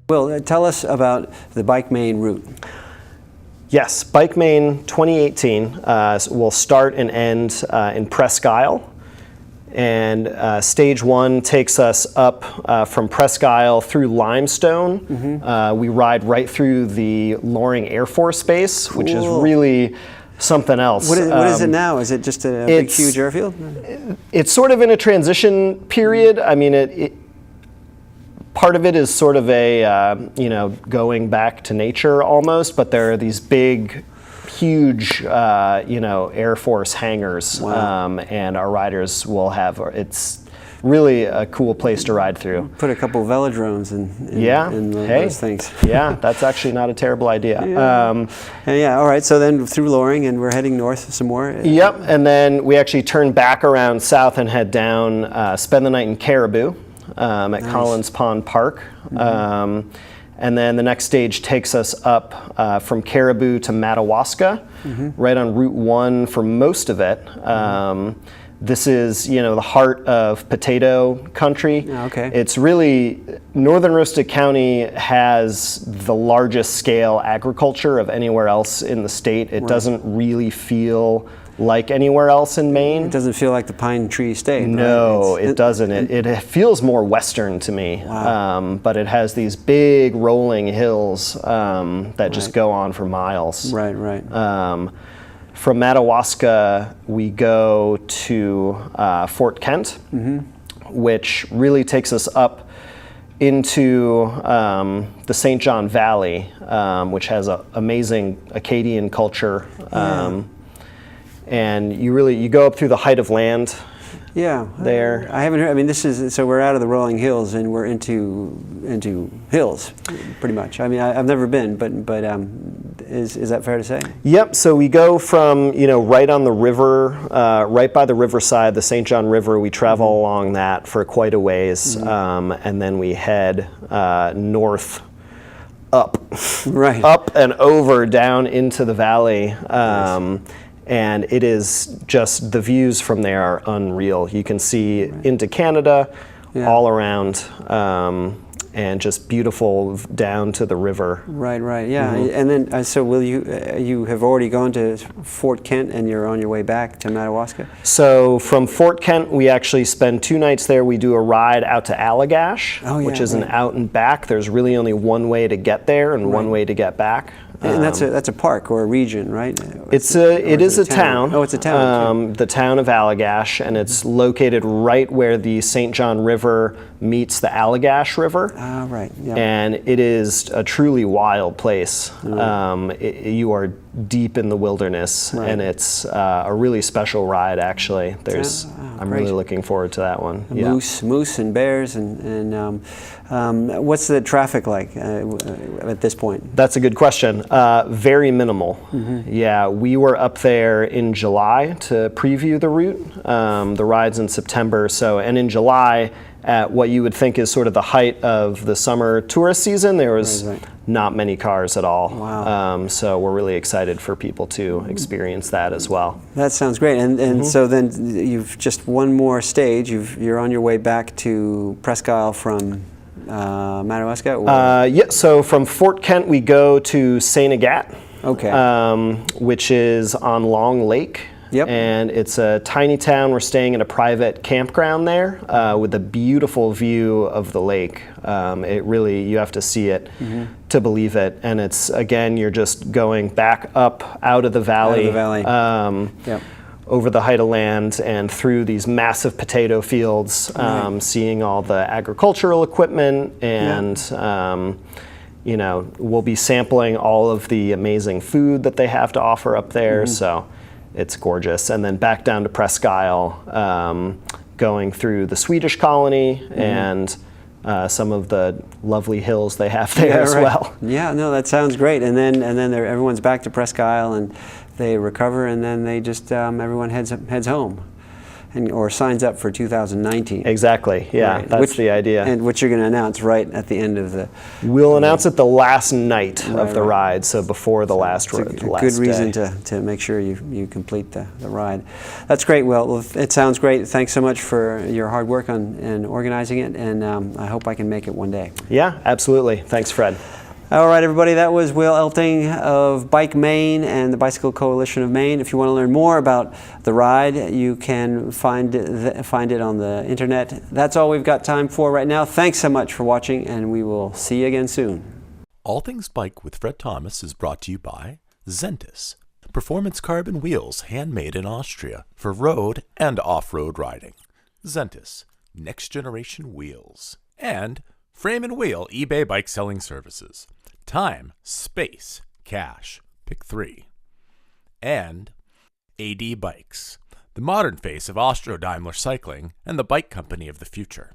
Well, tell us about the BikeMaine route. Yes, BikeMaine 2018 will start and end in Presque Isle. And stage one takes us up from Presque Isle through Limestone. Mm-hmm. We ride right through the Loring Air Force Base, cool. Which is really something else. What is it now? Is it just a big, huge airfield? It's sort of in a transition period. I mean, part of it is sort of a, going back to nature almost, but there are these big, huge, Air Force hangars, wow. And our riders will have, it's really a cool place to ride through. Put a couple of velodromes in those things. Yeah, that's actually not a terrible idea. Yeah. All right, so then through Loring, and we're heading north some more. Yep, and then we actually turn back around south and head down, spend the night in Caribou. At nice. Collins Pond Park. Mm-hmm. And then the next stage takes us up from Caribou to Madawaska, mm-hmm. right on Route 1 for most of it. This is, the heart of potato country. Okay. It's really, northern Aroostook County has the largest scale agriculture of anywhere else in the state. It doesn't really feel like anywhere else in Maine. It doesn't feel like the Pine Tree State. No, right? It doesn't. It feels more western to me. Wow. But it has these big rolling hills that just go on for miles. Right. From Madawaska, we go to Fort Kent, mm-hmm. which really takes us up into the St. John Valley, which has an amazing Acadian culture. And you go up through the height of land. Yeah, there. I haven't heard. I mean, so we're out of the rolling hills and we're into hills, pretty much. I mean, I've never been, but is that fair to say? Yep. So we go from right on the river, right by the riverside, the St. John River. We travel mm-hmm. along that for quite a ways, mm-hmm. And then we head north. Up and over down into the valley. Nice. And it is just, the views from there are unreal. You can see into Canada, all around, and just beautiful down to the river. Right, yeah. Mm-hmm. And then, so will you have already gone to Fort Kent and you're on your way back to Madawaska? So from Fort Kent, we actually spend 2 nights there. We do a ride out to Allagash, which is an out and back. There's really only one way to get there and one way to get back. And that's a park or a region, right? It is a town. Oh, it's a town. The town of Allagash, and it's located right where the St. John River meets the Allagash River. Ah, right. Yeah. And it is a truly wild place. You are deep in the wilderness, and it's a really special ride. Actually, I'm really looking forward to that one. Moose and bears, and what's the traffic like at this point? That's a good question. Very minimal. Mm-hmm. Yeah, we were up there in July to preview the route. The ride's in September, and in July, at what you would think is sort of the height of the summer tourist season, there was not many cars at all. Wow. So we're really excited for people to experience that as well. That sounds great. And mm-hmm. so then you've just one more stage. You're on your way back to Presque Isle from Madawaska? So from Fort Kent we go to St. Agatha, which is on Long Lake. Yep. And it's a tiny town. We're staying in a private campground there with a beautiful view of the lake. It really, you have to see it mm-hmm. to believe it. And it's, again, you're just going back up out of the valley. Over the height of land and through these massive potato fields, seeing all the agricultural equipment and we'll be sampling all of the amazing food that they have to offer up there. Mm-hmm. So it's gorgeous. And then back down to Presque Isle, going through the Swedish colony mm-hmm. and some of the lovely hills they have there as well. Yeah, no, that sounds great. And then everyone's back to Presque Isle and they recover, and then they just everyone heads home. or signs up for 2019. Exactly. Yeah, Right. that's the idea. And which you're going to announce right at the end of the. We'll announce it the last night of the right. ride, so before the last It's a last good reason day. to make sure you complete the ride. That's great. Well, it sounds great. Thanks so much for your hard work on organizing it, and I hope I can make it one day. Yeah, absolutely. Thanks, Fred. All right, everybody, that was Will Elting of BikeMaine and the Bicycle Coalition of Maine. If you want to learn more about the ride, you can find it on the internet. That's all we've got time for right now. Thanks so much for watching, and we will see you again soon. All Things Bike with Fred Thomas is brought to you by Zentis, performance carbon wheels handmade in Austria for road and off-road riding. Zentis, next generation wheels. And Frame and Wheel eBay bike selling services. Time, space, cash. Pick 3. And AD Bikes, the modern face of Austro-Daimler cycling and the bike company of the future.